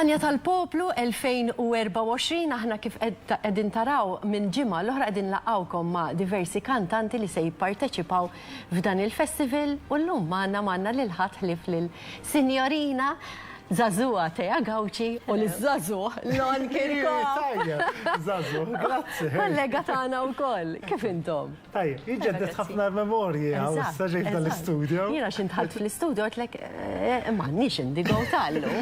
Lanja tal-Poplu 2024 aħna kif qegħdin taraw minn ġimgħa l-oħra qegħdin laqgħukom ma' diversi kantanti li se jipparteċipaw f'dan il-festival u llum manna lil ħadd ħlif lil Sinjorina Zazua Teja Gawċi u l-Zazuh Lon Kirko. Zazuh, grazzi. Kollega tagħna wkoll. Kif intom? Tajjeb, jiġġedded ħafna memorji għaw s-saġejt dal-istudio. Jiena xintħalt fl-istudio għatlek m'għandniex indigo tallu.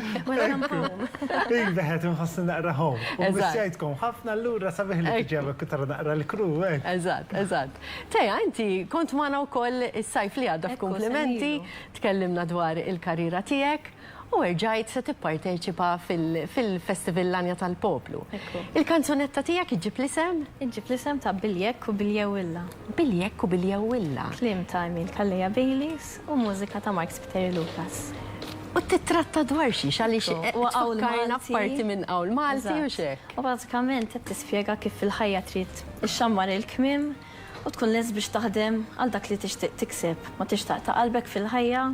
Beħet nħossi naqra hom. U missjajtkom ħafna l-lura sabiħ li tġebek tara naqra l-kru. Eżatt. Teja, inti kont magħna wkoll is-sajf li għadda f'komplimenti, tkellimna dwar il-karriera tiegħek. U rġajt se tipparteċipa fil-Festival Lanja tal-Poplu. Il-kanzunetta tiegħek iġġib l-isem? Iġġib l-isem ta' Biljek u Biljewilla. Biljek u Biljewilla. Klim ta' Emil Kalleja Baileys u mużika ta' Mark Spiteri Lucas. U titratta dwar xiex għaliex tfakkarna f'parti minn Qawl Malti u xek. U bażikament qed tispjega kif fil-ħajja trid ixxammar il-kmiem u tkun les biex taħdem għal dak li tixtieq tikseb. Ma tixtaq ta' qalbek fil-ħajja.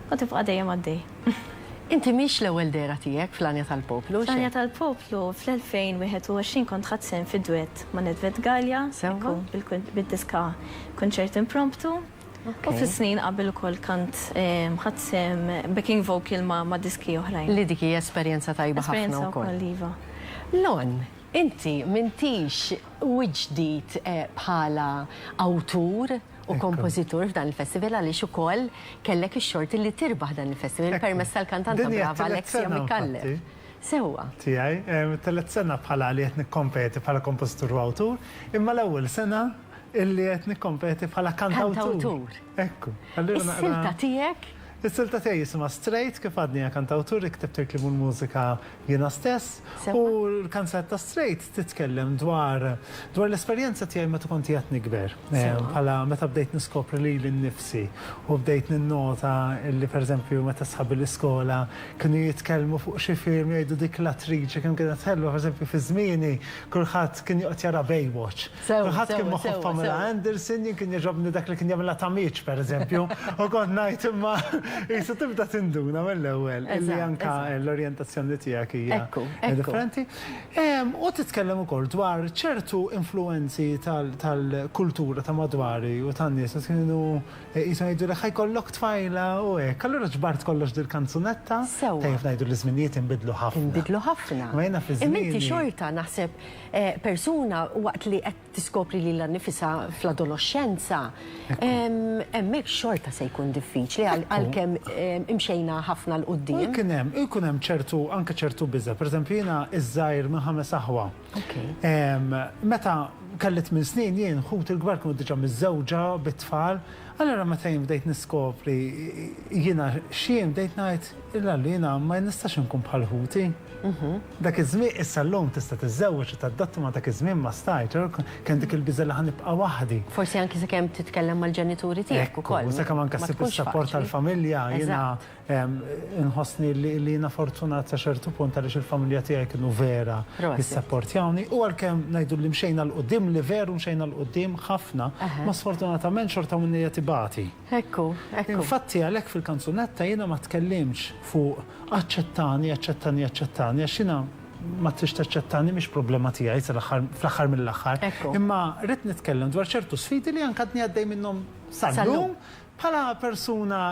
U tibqa' dejjem għaddej. Inti mhix l-ewwel dera tiegħek fl-Lanja tal-Poplu? Lanja tal-Poplu fl-2021 kont ħadsem fid-duett ma' Nedved Galja, bid-diska Konċert Impromptu. U fis-snin qabel ukoll kont ħadsem backing vocal ma' diski oħrajn. Li dik hija esperjenza tajba ħafna wkoll. Lon, inti m'intix ġdid bħala awtur u kompożitur f'dan il-festival għaliex ukoll kellek ix-xort li tirbaħ dan il-festival permezz tal-kantanta brava Alexia Mikalle. Sewwa. Tiegħi telet sena bħala li qed nikkompeti bħala kompożitur u awtur, imma l-ewwel sena illi qed nikkompeti bħala kantawtur. Ekku. Is-silta tiegħek? Is-silta tiegħi jisimha Straight kif għadni kantawtur iktibt iklimu l-mużika jiena stess u l-kanzetta Straight titkellem dwar l-esperjenza tiegħi meta kont qed nikber. Bħala meta bdejt niskopri lili nnifsi u bdejt ninnota illi pereżempju meta sħabi l-iskola kienu jitkellmu fuq xi film jgħidu dik l-attriċi kien kienet ħelwa pereżempju fi żmieni kulħadd kien joqgħod jara Baywatch. Kulħadd kien moħħu Pamela Anderson jien kien jogħġobni dak li kien jagħmilha Tamiċ pereżempju u kont ngħid imma Issa tibda tinduna mill-ewwel illi anka l-orjentazzjoni tiegħek hija differenti. U titkellem ukoll dwar ċertu influenzi tal-kultura ta' madwari u tan-nies kienu qishom jgħidu li ħajkollok tfajla u hekk. Allura ġbart kollox dil-kanzunetta tejjeb ngħidu l-iżminijiet inbidlu ħafna. Inbidlu ħafna. Imma inti xorta naħseb persuna waqt li qed tiskopri lilha nnifisha fl-adolescenza hemmhekk xorta se jkun diffiċli għalkemm imxejna ħafna l-qoddim. Ikun hemm anke ċertu biża. Pereżempju jiena iż-żgħir minn 5 aħwa. Meta kellet minn snin jien ħut il-kbar kienu diġà miż-żewġa bit-tfal, allura meta jien bdejt niskopri jiena xiem bdejt ngħid illallu jiena ma nistax inkun bħal ħuti. Dak iż-żmien issa llum tista' tiżżewweġ u taddatti ma dak iż-żmien ma stajt, kien dik il-biża li ħanibqa' waħdi. Forsi anke sakemm titkellem mal-ġenituri tiegħek ukoll. Sakemm anke ssib is-sapport tal-familja jiena inħossni li jiena fortunat sa ċertu punt għaliex il-familja tiegħi kienu vera jissapportjawni u għalkemm ngħidu li mxejna l-qudiem li veru mxejna l-qudiem ħafna, ma sfortunatament xorta minnija tibati. Ekku. Infatti għalhekk fil-kanzunetta jiena ma tkellimx fuq aċċettani għax jiena ma trix taċċettani mhix problema tiegħi fl-aħħar mill-aħħar. Imma rrid nitkellem dwar ċertu sfidi li anke qed għaddej minnhom sal-lum bħala persuna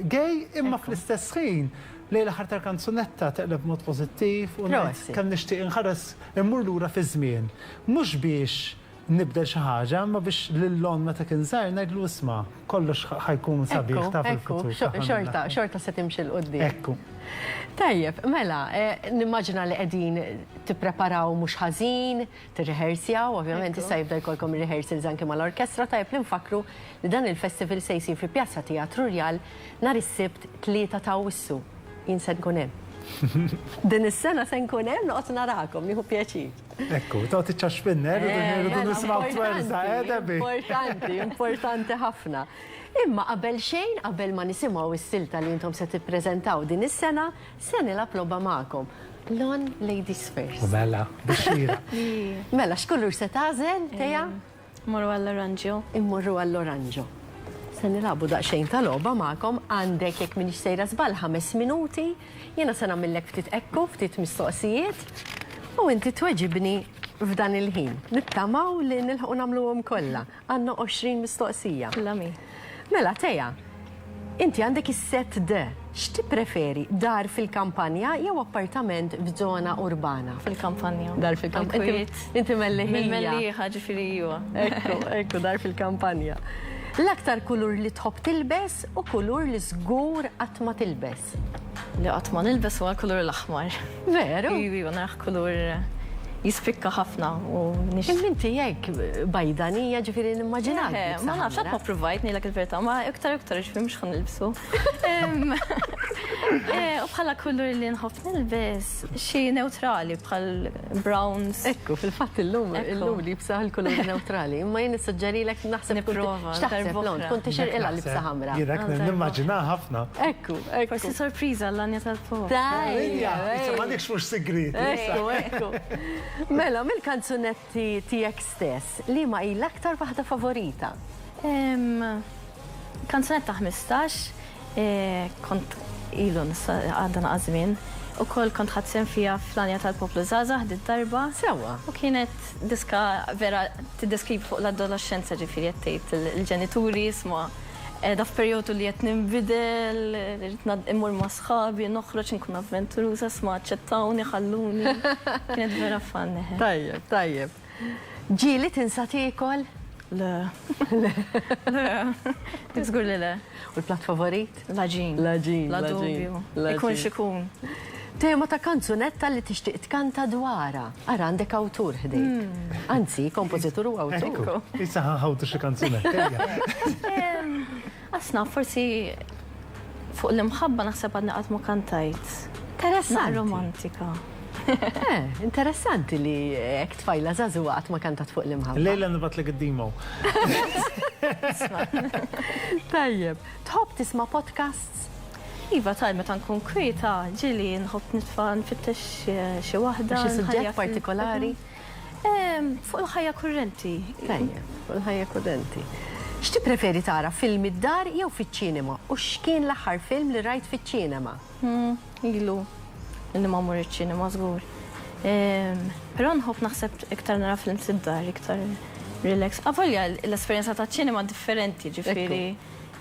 gay imma fl-istess ħin li l-aħħar tal-kanzunetta teqleb mod pożittiv u kemm nixtieq inħares immur lura fi żmien. Mhux biex nibdel xi ħaġa, ma biex lil-lon meta kien żgħir ngħidlu isma' kollox ħajkun sabiħ ta' fil-futur. Xorta se timxi l-qudiem. Ekku. Tajjeb, mela, nimmaġina li qegħdin tippreparaw mhux ħażin, tirrehearsjaw, ovvjament issa jibda jkollkom rehearsals anke mal-orkestra, tajjeb li nfakru li dan il-festival se jsir fi Pjazza Teatru Rjal nhar is-Sibt 3 ta' Awwissu. Jien se nkun hemm. Din is-sena se nkun hemm noqgħod narakom, nieħu pjaċir. Ekku, tagħti ċaxpinner, irridu nisimgħu twerza, Debbie. Importanti ħafna. Imma qabel xejn, qabel ma nisimgħu is-silta li intom se tippreżentaw din is-sena, se nilgħab logħba magħkom. Lon Ladies First. Mela, bixxira. Mela, x'kullur se tagħżel, Teja? Immorru għall-oranġo. Immorru għall-oranġo. Se nilabu daqsxejn tal-logħba magħkom għandek jekk minix sejra żball 5 minuti, jiena se nagħmillek ftit ekku, ftit mistoqsijiet u inti tweġibni f'dan il-ħin. Nittamaw li nilħu nagħmluhom kollha. Għandna 20 mistoqsija. Lami. Mela Teja, inti għandek is-set D. X'ti preferi, dar fil-kampanja jew appartament f'żona urbana? Fil-kampanja. Dar fil-kampanja. Inti melliħija. Melliħa ġifieri juwa. Ekku, dar fil-kampanja. L-aktar kulur li tħobb tilbes u kulur li żgur qatt ma tilbes. Li qatt ma nilbes huwa l-kulur l-aħmar. Veru? Iwi, u naraħ kulur jispikka ħafna u nix. Inti jekk bajdanija ġifieri nimmaġinak. Ma nafx qatt ma provajt ngħidlek il-verità, ma iktar ġifieri mhux ħan nilbsu. U bħala kulur li nħobb nilbes xi neutrali bħal browns. Ekku, fil-fatt illum li bsaħ il-kulur neutrali. Imma jien nissuġġerilek naħseb nipprova. X'taħseb lont, kont tixirqilha li bsa ħamra. Jirak nimmaġina ħafna. Ekku. Forsi sorpriża l-anja tal-pop. Ija, ma dikx mhux segret. Ekku. Mela, mill-kanzunetti tiegħek stess, li ma hi l-aktar waħda favorita? Kanzunetta 15, kont ilu għadda naqazmin, u koll kont ħadsem fija fl-anja tal-poplu Zazah, darba. Sewa. U kienet diska vera tiddeskrivi fuq l-adolescenza ġifiri jettejt il-ġenituri, isma da f'perjodu li jett nimbidel, immur ma sħabi, noħroġ nkun avventuruza, sma ċettawni, ħalluni. Kienet vera fan. Tajjeb. Ġili tinsa tiekol? Le. Tizgur li le. U l-plat favorit? Laġin. La dubju. Ikun xikun. Tema ta' kanzunetta li tixtieq tkanta dwara. Ara għandek awtur ħdejk. Anzi, kompożitur u awtur. Issa ħawtu xi kanzunetta. Asna, forsi fuq l-imħabba naħseb għadni qatt ma kantajt. Interessanti. Romantika. Interessanti li hekk tfajla żagħżugħa qatt ma kantat fuq l-imħabba. Lejla nibatlek id-dimo. Tajjeb. Tħobb tisma' podcasts? Iva, tal meta nkun kwieta, ġili nħobb nitfa' nfittex xi waħda. Xi suġġett partikolari? Fuq il-ħajja kurrenti. Tajjeb, fuq il-ħajja kurrenti. X'ti preferi tara film id-dar jew fiċ-ċinema? U x'kien l-aħħar film li rajt fiċ-ċinema? Ilu, illi ma mur iċ-ċinema żgur. Però nħobb naħseb iktar nara film id-dar, iktar relax. Avolja l-esperjenza ta' ċinema differenti, ġifieri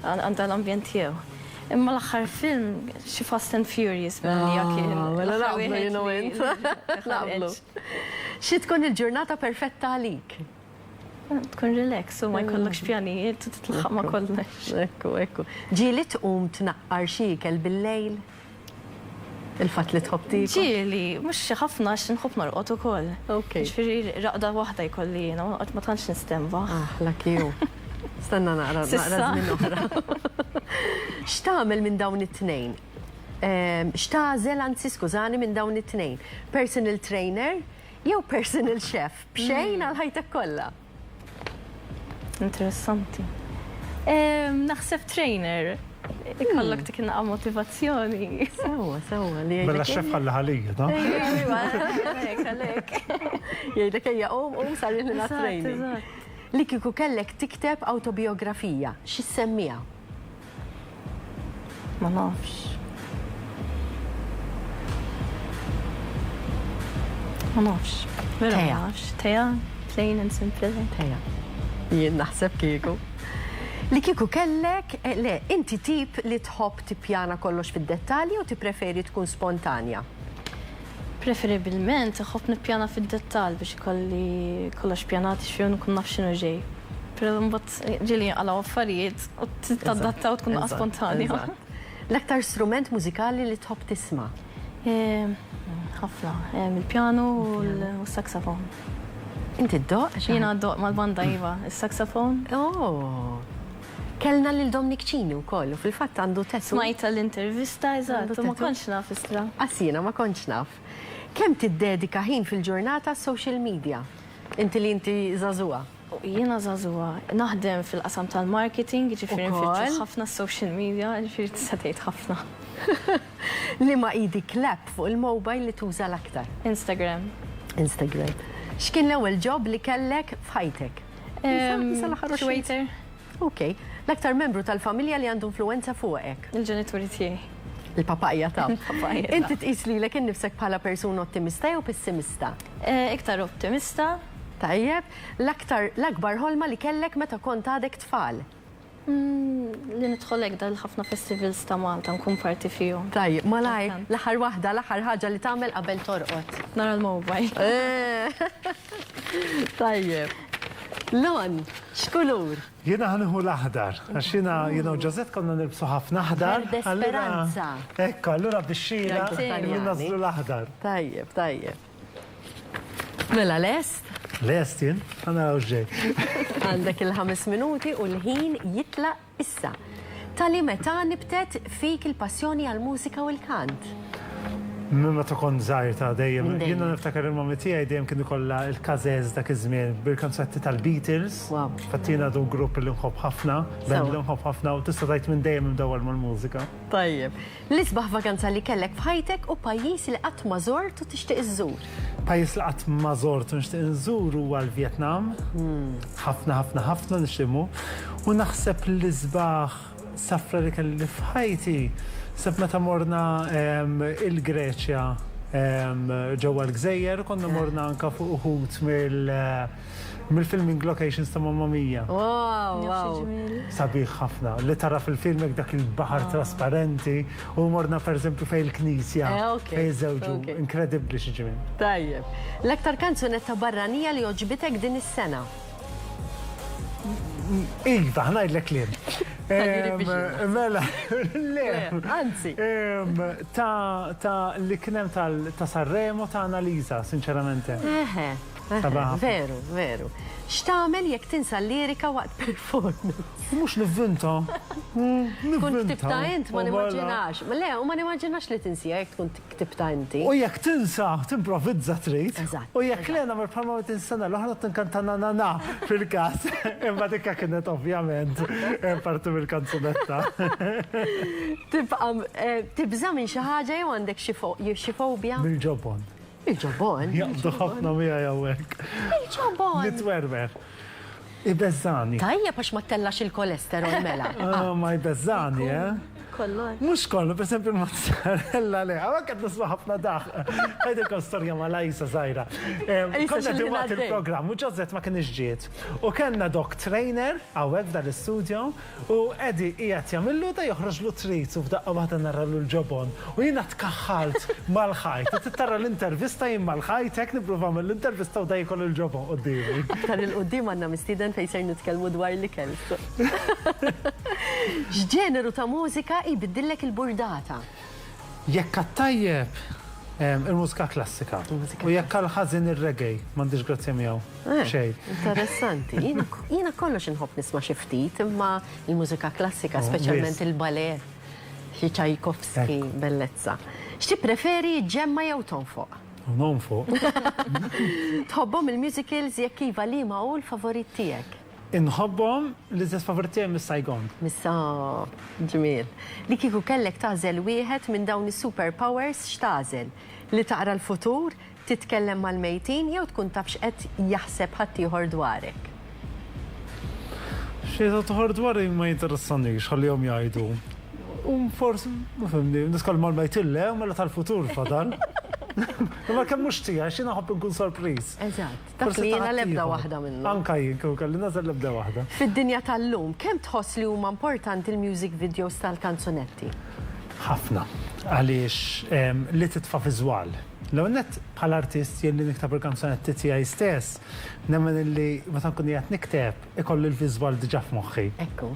għandha l-ambjent tiegħu. Imma l-aħħar film xi Fast and Furious Mela naqblu jien u int. Naqblu. Xi tkun il-ġurnata perfetta għalik? Tkun relax u ma jkollokx pjanijiet u titlaħaq ma kollox. Ekku. Ġieli tqum tnaqqar xi ikel bil-lejl? Il-fatt li tħobb tikol? Ġieli, mhux xi ħafna għax nħobb norqod ukoll. Ġifieri raqda waħda jkolli jiena, ma tantx nistemba. Lakiju. Stanna naqra żmien oħra. X'tagħmel minn dawn it-tnejn? X'tażel anzi skużani minn dawn it-tnejn? Personal trainer jew personal chef? B'xejn għal ħajtek kollha? Interessanti. Naħseb trainer. Ikollok tikna motivazzjoni. Sewa. Bella xef ħalla ħalija, ta? Għalek. Jgħidlek ejja sar jilna training. Li kieku kellek tikteb autobiografija, x'issemmija? Ma nafx. Vera ma nafx. Teja, plain and simple. Teja. Jien naħseb kieku. Li kieku kellek, inti tip li tħobb tippjana kollox fid-dettalji u tippreferi tkun spontanja? Preferibilment, ħobb nippjana fid-dettall biex ikolli kollox pjanati xfiju nkun naf x'inhu ġej. Però mbagħad ġieli għalaw affarijiet u tadatta u tkun spontanja. L-aktar strument mużikali li tħobb tisma'? Ħafna, il-pjanu u l-saksafon. Inti d-doq? Jiena d-doq mal-banda iva, il-saksafon. Kellna lil Dominik Ċini wkoll u fil-fatt għandu testu. Smajta l-intervista, eżatt, ma kontx naf istra. Jiena ma kontx naf. Kemm tiddedika ħin fil-ġurnata social media? Inti li inti żagħżugħa? Jiena żagħżugħa. Naħdem fil-qasam tal-marketing, ġifieri nfittxu ħafna social media, ġifieri tista' tgħid ħafna. Li ma idik lab fuq il-mobile li tuża l-aktar? Instagram. X'kien l-ewwel job li kellek f'ħajtek? Waiter. Ok. L-aktar membru tal-familja li għandu influenza fuqek. Il-ġenituri tiegħi. Il-papajja ta' Papajja ta'. Inti tqis lilek innifsek bħala persuna ottimista jew pessimista? Iktar optimista. Tajjeb, l-akbar ħolma li kellek meta kont għadek tfal. Li nidħol hekk dal-ħafna festivals ta' Malta nkun parti fihom. Tajjeb, malaj, l-aħħar waħda, l-aħħar ħaġa li tagħmel qabel torqod. Nara l-mobile. Tajjeb. Lon, x'kulur? Jiena ħanħu l-aħdar, għax jiena u Ġozet konna nilbsu ħafna aħdar. Verde speranza. Ekku, allura bix-xira nażlu l-aħdar. Tajjeb, tajjeb. Mela lest? Lest jien, għana ġej. Għandek il-5 minuti u l-ħin jitla issa. Tali meta nibtet fik il-passjoni għal-mużika u l-kant? Mimma tkun zaħir ta' dejjem. Jiena niftakar il-mommi tiegħi dejjem kienu kollha il-każeż dak iż-żmien bil-konċetti tal-Beatles. Fattina du grupp li nħobb ħafna, band li nħobb ħafna u tista' tgħid minn dejjem imdewwal mal-mużika. Tajjeb. L-isbaħ vakanza li kellek f'ħajtek u pajjiż li qatt ma żort u tixtieq iżżur. Pajjiż li qatt ma żort u nixtieq inżur huwa l-Vjetnam. Ħafna nixtiqmu. U naħseb l-isbaħ safra li kelli f'ħajti. Seb meta morna il-Greċja ġewwa l-Gżejjer, konna morna anka fuq uħud mill-filming locations ta' Mamma Mia. Wow. Sabiħ ħafna. Li tara fil-film dak il-baħar trasparenti u morna pereżempju fejn il-Knisja fejn żewġu inkredibbli xi ġimien. Tajjeb. L-aktar kanzunetta barranija li oġbitek din is-sena? Iva, ħnajdlek lien. Mela, le. Anzi. Ta' li kienem ta' Sanremo ta' Analiza, sinċeramente. Veru. X'tagħmel jekk tinsa l-lirika waqt performance? Mhux nivvinta. Tkun ktibta int ma nimmaġinax. Le, u ma nimmaġinax li tinsija jekk tkun ktibta inti. U jekk tinsa, timprovizza trid. Eżatt. U jekk lena bħalma ma tinsana l-oħra tinkanta na fil-każ. Imma dikka kienet ovvjament parti mill-kanzunetta. Tibża minn xi ħaġa jew għandek xi fobja? Mill-ġobon. Il-ġobon? Jaqdu ħafna mija jawek. Il-ġobon? Nitwerwer. Ibeżani. Tajjeb għax ma tellax il-kolesterol mela. Ma ibeżani, Kollon. Mux kollu, per esempio il-mozzarella le, għawak għad nisma ħafna daħ. Għajdi kon storja ma lajsa zaħira. Konna diwat il-program, u Ġozet ma kien iġġiet. U kena dok trainer, għawek dal-studio, u Edi ijat jamillu da joħroġlu trit u f'daqqa waħda narralu l-ġobon. U jina tkaħħalt mal-ħajt. Tittara l-intervista jim mal-ħajt, jek nipruva mill-intervista u da jkoll il-ġobon u d-diri. Aktar il-qoddim għanna mistiden fej ser nitkellmu dwar li kelsu. X'ġeneru ta' mużika jbiddillek il-burdata? Jekk tajjeb il-mużika klassika. U jekk għal-ħazin il-reggae, mandiġ grazzja miegħu. Xej. Interessanti. Jiena kollox inħobb nisma' xi ftit, imma il-mużika klassika, speċjalment il-ballet, xi Tchaikovsky, bellezza. X'ti preferi ġemma jew tonfoq? Nonfoq. Tħobbhom il-musicals jekk iva li ma' hu l-favorit tiegħek? Inħobbhom li żess favorittijem Miss Saigon. Missa, ġmiel. Li kieku kellek tażel wieħed minn dawn is-superpowers x'tażel? Li taqra l-futur, titkellem mal-mejtin jew tkun taf x'qed jaħseb ħadd ieħor dwarek? Xi toħor dwari ma jinteressanix, ħallihom jgħidu. Forsi, ma fimni, niskall mal-mejtille, mela tal-futur fadal. Ma kemm mhux tiegħi, xi naħobb nkun sorpriż. Eżatt. Taf li jiena l-ebda waħda minnhom. Anka jien kieku kelli nażel l-ebda waħda. Fid-dinja tal-lum, kemm tħoss li huma importanti il-music videos tal-kanzunetti? Ħafna. Għaliex li titfa' viżwal. L-għonet bħal-artist jelli niktab il-kanzunetti tiegħi stess, nemmen illi meta nkun qiegħed nikteb ikollu l-viżwal diġà f'moħħi. Ekku.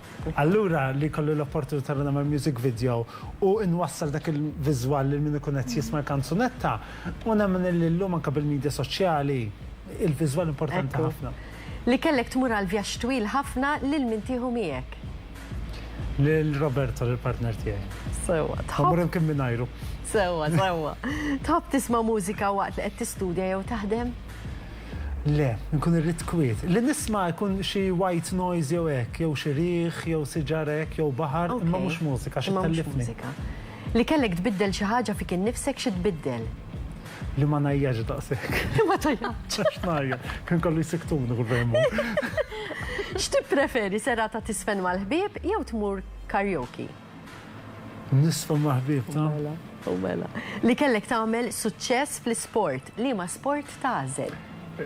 Allura li kollu l-opportunità li nagħmel music video u nwassal dak il-viżwal li min ikun qed jisma' l-kanzunetta, u nemmen illi llum anke bil-midja soċjali il-viżwal importanti ħafna. Li kellek tmur għal vjaġġ twil ħafna lil min tieħu miegħek? Lil Roberto, l-partner tiegħi. Sewwa. Għamur imkien minajru. Sewwa. Tħobb tisma' mużika waqt li qed tistudja jew taħdem? Le, nkun irrid kwiet. Li nisma' jkun xi white noise jew hekk, jew xi riħ, jew siġarek, jew baħar, imma mhux mużika xi tellifni. Li kellek tbiddel xi ħaġa fik innifsek xi tbiddel? Li ma najjaġ daqshekk. Ma tajjaġ. X'najja, kien kollu jsiktuni kull fejn X'tippreferi serata tisfen mal-ħbieb jew tmur karaoke? Nisfa maħbib, ta' Mela. Li kellek tagħmel suċċess fl-isport, li ma sport tażel?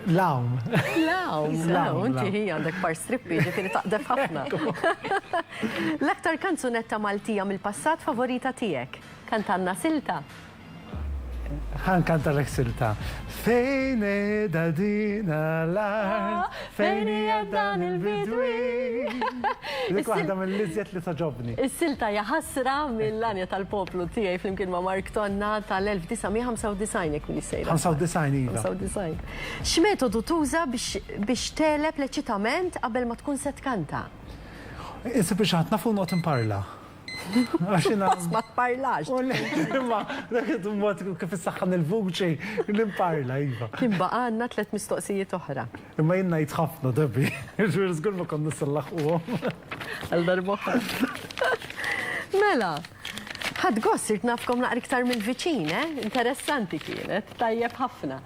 lawn. Lawn, inti għandek par strippi, ġifieri taqdef ħafna. L-aktar kanzunetta Maltija mill-passat favorita tiegħek? Kantanna Silta? Ħan kanta l silta. Fejn edha dina l-art, fejn dan il-bidwi. Dik waħda mill-liżjet li taġobni. Is-silta jaħasra mill-anja tal-poplu tiegħi flimkien ma' Mark Tonna tal-1995 jekk min sejra. 95 iva. 95. X'metodu tuża biex teleb l-eċitament qabel ma tkun se tkanta? Issa biex ħatna fuq not imparla. Għaxina. Ma tparlax. Ma, dak id-mod kif issaħħan il-vuċi, l-imparla, iva. Kien baqanna 3 mistoqsijiet oħra. Imma jenna jitħafna dabi. Ġur zgur ma konna s-sallaħu. Għal darboħra. Mela, ħad gossirt nafkom naqra iktar mill-viċin, interessanti kienet, tajjeb ħafna.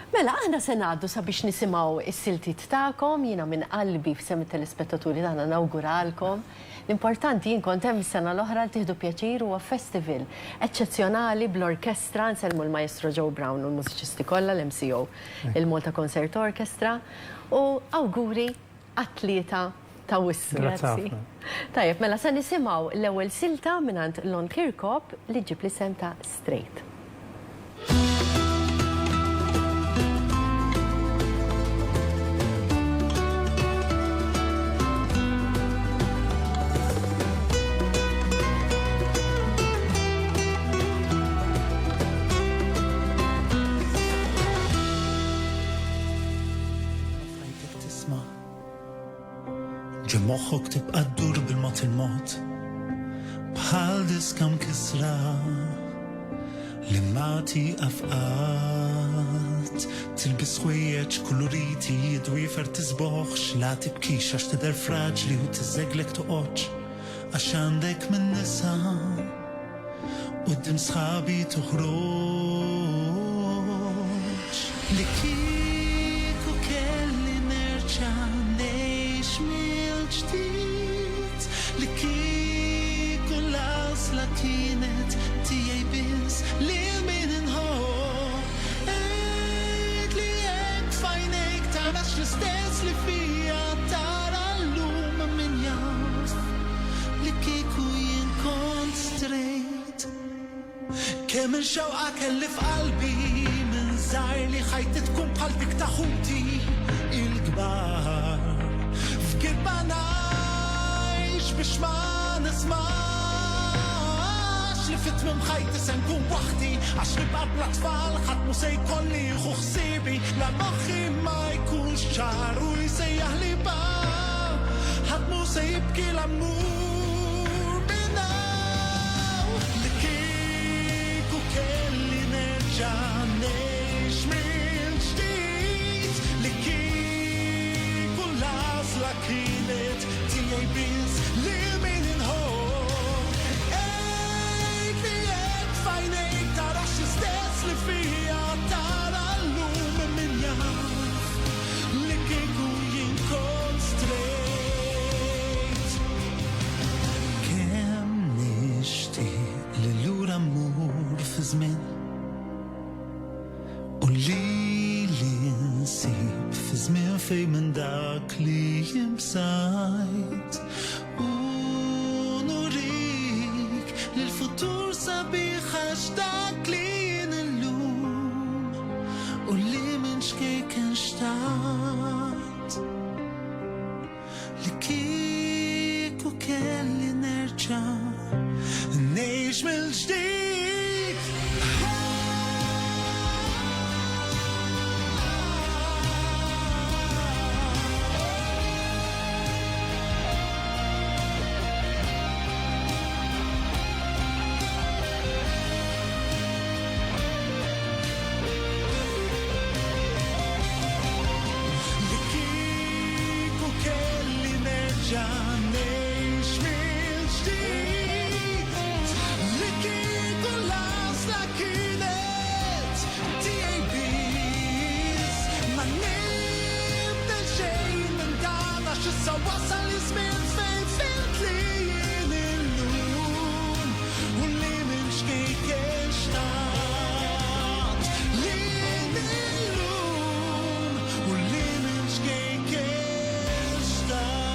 Mela, aħna se ngħaddu sabiex nisimgħu is-siltiet tagħkom, jiena minn qalbi f'sem it-telespettaturi tagħna nawguralkom. L-importanti jien kont hemm is-sena l-oħra li tieħdu pjaċir huwa festival eċċezzjonali bl-orkestra nselmu l-Maestro Joe Brown u l-mużiċisti kollha l-MCO, il-Malta Concert Orchestra u awguri atleta ta' wissu. Grazzi. Tajjeb, mela se nisimgħu l-ewwel silta mingħand Lon Kirkop li ġib l-isem ta' Straight. ġemoħħok tibqa' ddur bil-mod il-mod bħal diskam kisra li mati afqat tilbis ħwejjeġ kuluriti dwifer tisboħx la tibkix għax tidher fraġli u tiżeglek toqgħodx għax għandek minn nisa quddiem sħabi toħroġ li kieku kelli nerġa' ġdid li kieku l-għażla kienet tiegħi biss li min inħobb għid li hekk f'għajnejk tarax l-istess li fija tara llum min jaf li kieku jien kont straight kemm il-xewqa kelli f'qalbi minn żgħir li ħajti tkun bħal dik ta' ħuti il-kbar Kirba najx biex ma nismax li fit-tmim ħajti se nkun waħdi għax nibqad l-atfal ħadd mu se jkolli jieħu ħsibi la moħħi ma jkunx ċar u jsejjaħ li ħadd mu se jibki l-ammur minnaw li kieku kelli nerġa' ngħix mill-ġdid li la kienet tiegħi biss li min inħobb għid li hekk f'għajnejk tarax l-istess li fija tara llum min jaf li kieku jien kont straight kemm nixtieq li lura mmur fi żmien u li nsib fi żmien fejn minn dak li jimbsajt u nurik li l-futur sabiħ għax dak li jien illum u li minn xkejk nxtaqt li kieku kelli nerġa' ngħix mill-ġdid issa wasal iż-żmien fejn filt li jien illum u li minn xkejk xtaqt li jien illum u li minn xkejk xtaqt.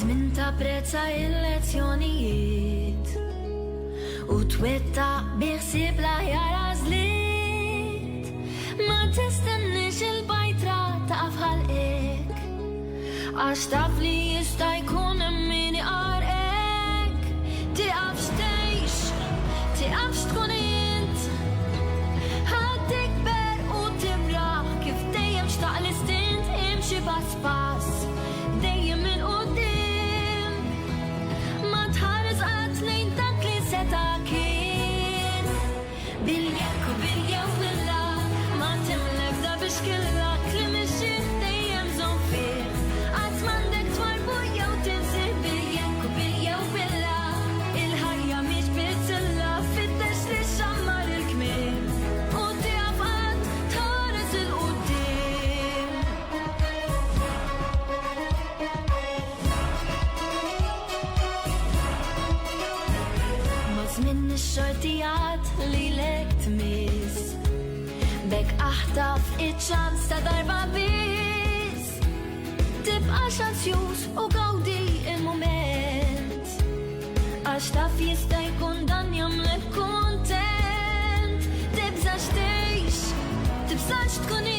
Żmien tapprezza il-lezzjonijiet u twettaq biħsieb l-aħjar għażliet. Ma tistennix il-bajtra taqaf ħalqek għax taf li jista' jkun hemm min iqarqek. Tiqafx tgħix, tiqafx tkun int, ħadd tikber u tibraħ kif dejjem xtaq l-istint. Imxi pass pass dejjem minn quddiem, ma tħares qatt lejn dak li seta' kien. Bil-jekk u bil-jew billa ma timlek da biex killak li mixi dejjem żomm fih. Qatt m'għandek twarbu jew tinsih. Bil-jekk u bil-jew billa il-ħajja mhix biżilla fittex li xammar il-kmiem u tiqaf qatt tħares il-quddiem. Ma żmien ix-xortijat lilek tmiss, bekk aħtaf iċ-ċans ta' darba biss. Tibqax anzjuż u gawdi il-mument għax taf jista' jkun dan jagħmlek kuntent. Tibżax tgħix, tibżax tkun